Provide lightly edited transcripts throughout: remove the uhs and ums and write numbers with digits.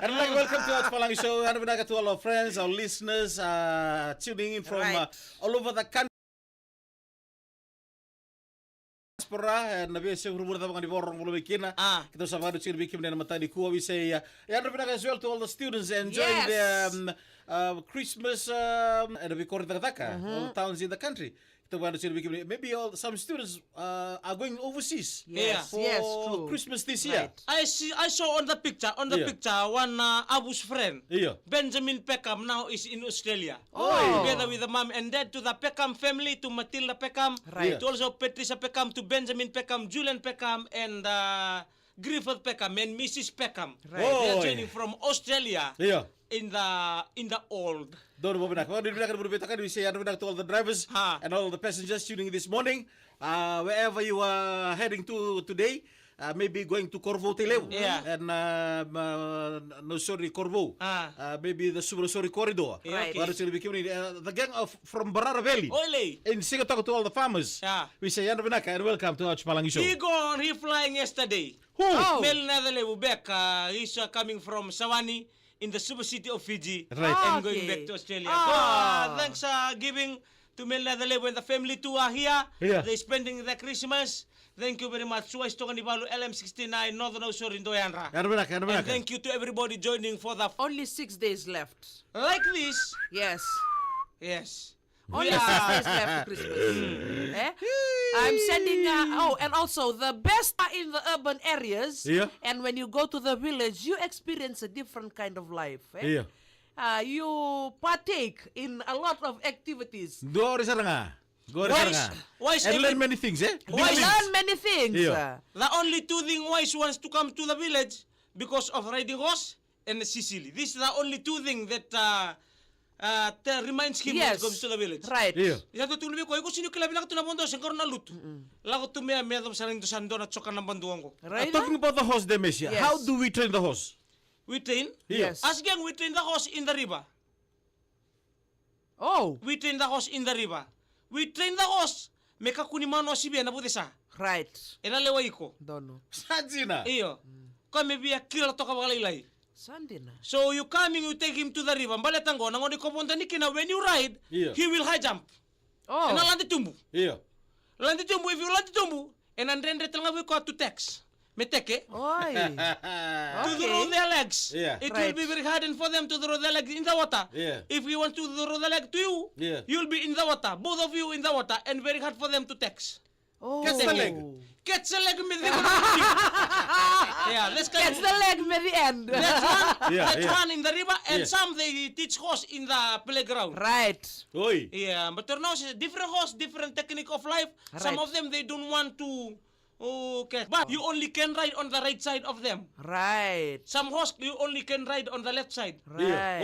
And like, welcome to our Palangi Show. And we to all our friends, our listeners, tuning in from all over the country. And na vese rumor da mga diborong mulo bikina. Kita sama ada ciri bikin dan mata di kuah we say. And as well to all the students enjoying the Christmas and we call it all the towns in the country. Maybe some students are going overseas for Christmas this year. I saw on the picture one Abu's friend, Benjamin Peckham, now is in Australia. Together with the mom and dad, to the Peckham family, to Matilda Peckham, to also Patricia Peckham, to Benjamin Peckham, Julian Peckham, and Griffith Peckham and Mrs. Peckham. They are joining from Australia. In the old. Don't know we say to all the drivers and all the passengers tuning in this morning, wherever you are heading to today. Maybe going to Corvo Televu and Corvo. Maybe the Subrosori corridor. The gang from Barara Valley in Singapore to all the farmers. We say and welcome to our Palangi Show. He flying yesterday. Who? Mel Netherlebu back. He's coming from Savani in the super city of Fiji and going back to Australia. So, thanks giving to Mel Netherlebu and the family too are here. They're spending the Christmas. Thank you very much. Suwais to Kanibalu LM69 Northern Ocean in Doyanra. And thank you to everybody joining for the only 6 days left. Like this. Yes. Only 6 days left to Christmas. I'm sending and also the best are in the urban areas. And when you go to the village, you experience a different kind of life. You partake in a lot of activities. And learn many things, Learn many things. The only two things wise wants to come to the village because of riding horse and Sicily. This is the only two things that reminds him when he comes to the village. Right. Ito tuloy ko, ko sino kilabi na ito na bondo, singkor na luto. Lago to mea medom saling to sando na tsokan ng banduan ko. Talking about the horse, Demesia, how do we train the horse? We train? Yes. As gang, we train the horse in the river. We train the horse in the river. We train the horse. Meka kunimano sibia na budesa. Right. Enalewa iko. Dono. Sajina. Iyo. Kami biya kila toka bagalay. Sandina. So you coming, you take him to the river. Baletango, nangoni koponta nikina. When you ride, he will high jump. And landi tumbu. Landi tumbu. If you landi tumbu, and then retelanga we go to text. Meteke. To throw their legs. It will be very hard for them to throw their legs in the water. If you want to throw the leg to you, you'll be in the water. Both of you in the water, and very hard for them to text. Catch the leg. Catch the leg with the catch the leg with the end. That's one in the river, and some they teach horse in the playground. Right. But there now different horse, different technique of life. Some of them they don't want to. But you only can ride on the right side of them. Right. Some horse you only can ride on the left side. Right.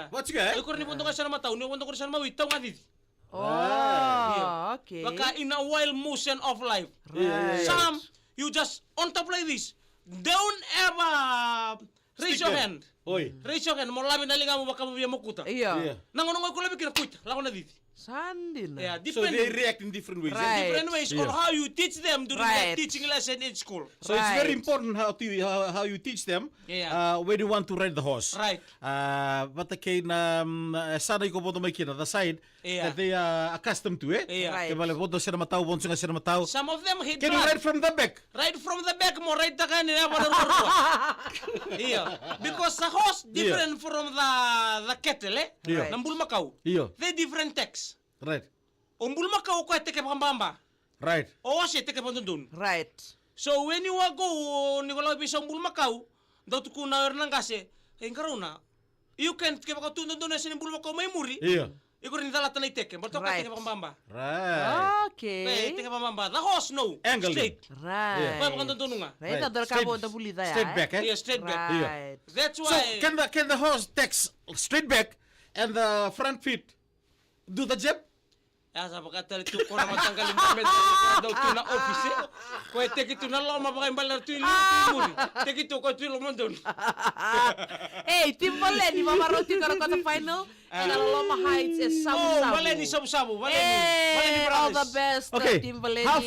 What's good? Ay ko rin punto ka sa mataw, ni punto ko sa mawit, taw nga dito. Okay. Baka in a wild motion of life. Some you just on top like this. Don't ever raise your hand. Raise your hand. Mo labi na linga mo baka mo biya mo kuta. Nangonong ko labi kina kuita. Lako na dito. Sandina. So they react in different ways. Different ways on how you teach them during the teaching lesson in school. So it's very important how you teach them when you want to ride the horse. Right. But again, sana ko po makita the side that they are accustomed to it. Some of them hit. Can you ride from the back? Ride from the back mo ride takan nila because the horse different from the kettle Nambul Macau. They different texts. Right. Umbul Macau ko teke pambamba. Right. O si teke pantundun. Right. So when you go ni wala bisa umbul Macau, daw tu kuna nang kasi karuna. You can ke pakatundun na sa umbul Macau may muri. Iko rin dalatan ay teke, but teke pambamba. Right. Okay. Teke pambamba. The horse no. Angle. Straight. Right. Kaya pakatundun nga. Right. Dal kabo da bulida ya. Straight back, Yeah, straight back. Right. That's So why. can the horse text straight back and the front feet do the job? Sa pagkatali ito ko na matanggalin permit daw ito na office kaya teki ito na lang mapakain balar ito yung muri teki ito ko ito yung lumandun. Hey, Team Valeni mamaroti ka na final and Aloma Heights is sabu-sabu. Valeni sabu-sabu. Valeni all the best Team Valeni. How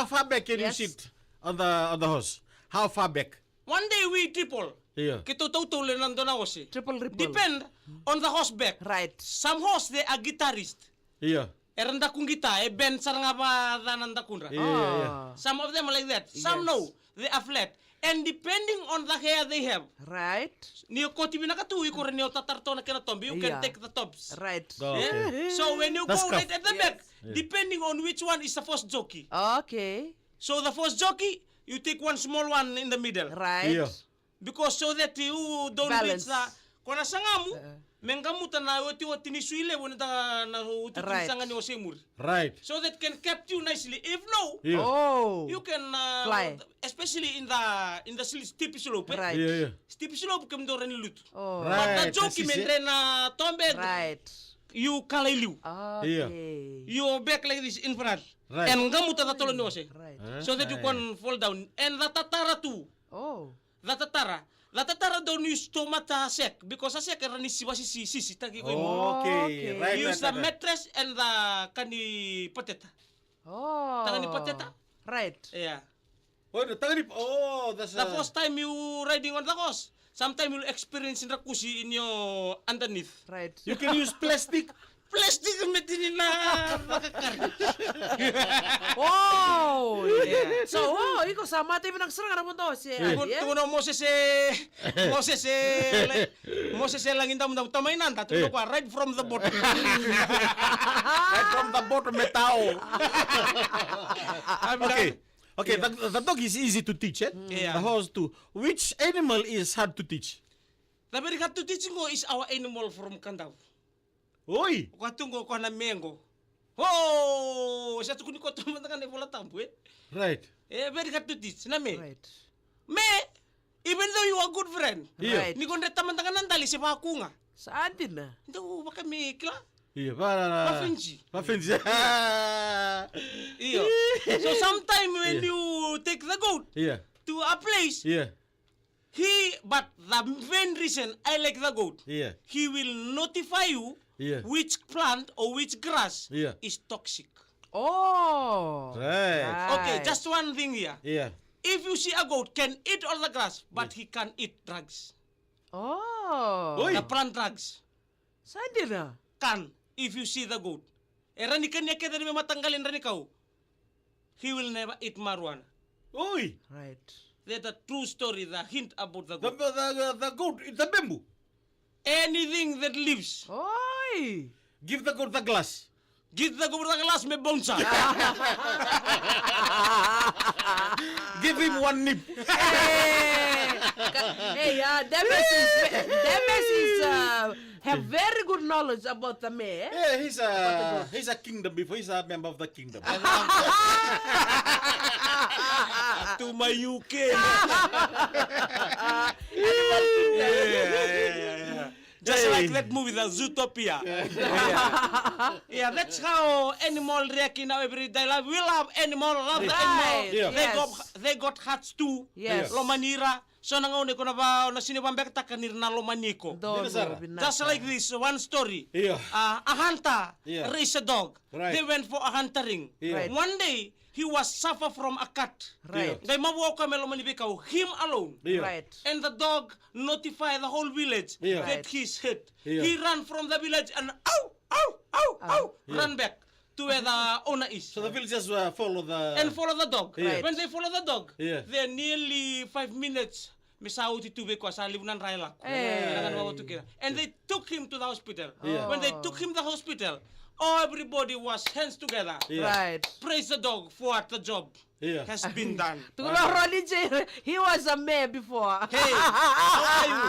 far back can you sit on the horse? How far back? One day we triple. Kito totally nandun ako si. Triple ripple. Depend on the horseback. Right. Some horse, they are guitarist. Yeah. Eranda kung gita, band sarang apa dananda kunra. Some of them are like that. Some no, they are flat. And depending on the hair they have. Right. Niyo koti binakatui kung niyo tatarto na kinatombi, you can take the tops. Right. Okay. So when you go right at the back, Yes. depending on which one is the first jockey. Okay. So the first jockey, you take one small one in the middle. Right. Yeah. Because so that you don't Balance. reach the kung nasangamu, mengamuta na wati ni suile wala na uti Right. sangan ni osemur. Right. So that can cap you nicely. If no, Yeah. Oh. you can Fly. especially in the steep slope. Right. Yeah. Steep slope kam do rin lut. Oh. Right. But the jockey mendre na tombe, Right. you kaliliu. Okay. You back like this in front. Right. And gamuta na tolo ni ose. Right. So that you can fall down. And the tatara too. Oh. The tatara don't use tomata sek because a sek rani sisi tagi ko mo. Okay. Okay. Right. Use right, the right. mattress and the kani pateta. Oh. Tangan ni pateta? Right. Yeah. That's The first time you riding on the horse, sometimes you'll experience in rakusi in your underneath. Right. You can use plastic. Plastic metin na makakar. Oh. Yeah. So, ikaw sama tayo nagserang mo to si Tuno Moses langin dam tamay nan tatu ko right from the bottom. Right from the bottom metao. Okay. Okay, the dog is easy to teach, eh? Yeah. The horse too. Which animal is hard to teach? The very hard to teach ko is our animal from Kandau. Oi! Kwatungo ko na mengo. Oh, sa tukuni ko taman kan e bola tampu eh. Right. Very hard to teach na me. Right. Me, even though you are good friend. Yeah. Right. Ni konde taman tangan nandali si paku nga. Saan din na? Ndo baka me kla. Yeah, para. Mafinji. Mafinji. Iyo. So sometime when you take the goat Yeah. to a place, Yeah. but the main reason I like the goat, Yeah. he will notify you Yeah. which plant or which grass Yeah. is toxic. Oh. Right. Okay, just one thing here. Yeah. If you see a goat can eat all the grass, but he can't eat drugs. Oh. Oi. The plant drugs Saan din na? can. If you see the goat, rani kanya kita ni matanggalin rani kau, he will never eat marijuana. Oi! Right. That's a true story. The hint about the The, goat. the goat, the bamboo. Anything that lives, Oi. Give the goat the glass. give the goat the glass me bonsa. Give him one nip. Hey, Demes is have very good knowledge about the mare. Yeah, he's a kingdom before he's a member of the kingdom. To my UK. Just like that movie, the Zootopia. Yeah, that's how animal react in our everyday life. We love animal, love the animal. Yeah. They got hearts too. Yes. Lomanira. So nangauni ko na ba na sinibambek ta kanir na lomaniko. Just like this one story. Yeah. A hunter Yeah. raised a dog. Right. They went for a huntering. Yeah. Right. One day he was suffer from a cat. Right. Ngay mabuo ka melomanibikaw, him alone. Yeah. Right. And the dog notified the whole village Yeah. that he's hit. Yeah. He ran from the village and run back to where the owner is. So the villagers follow the... And follow the dog. Yeah. When they follow the dog, Yeah. they're nearly 5 minutes. Misauti tubig ko sa libunan raila. And they took him to the hospital. Yeah. When they took him to the hospital, everybody was hands together. Yeah. Right. Praise the dog for what the job Yeah. has been done. Tulo Ronnie J, he was a mayor before. Hey, how are you?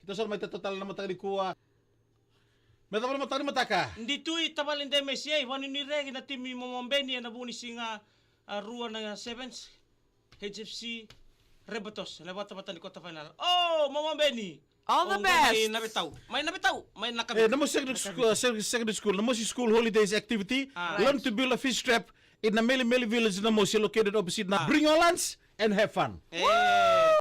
Kita sir may total na matang kuha. May total matang mataka. Hindi tu itabal hindi Messi wani ni regi na timi mo mombeni na buni singa rua na sevens HFC Rebatos lewat tempat di kota final. Oh, mombeni. All the best. May nabitaw. May nakabit. Namo secondary school, namo si school holidays activity. Learn to build a fish trap in the Meli village namo located opposite na. Bring your lunch and have fun. Eh.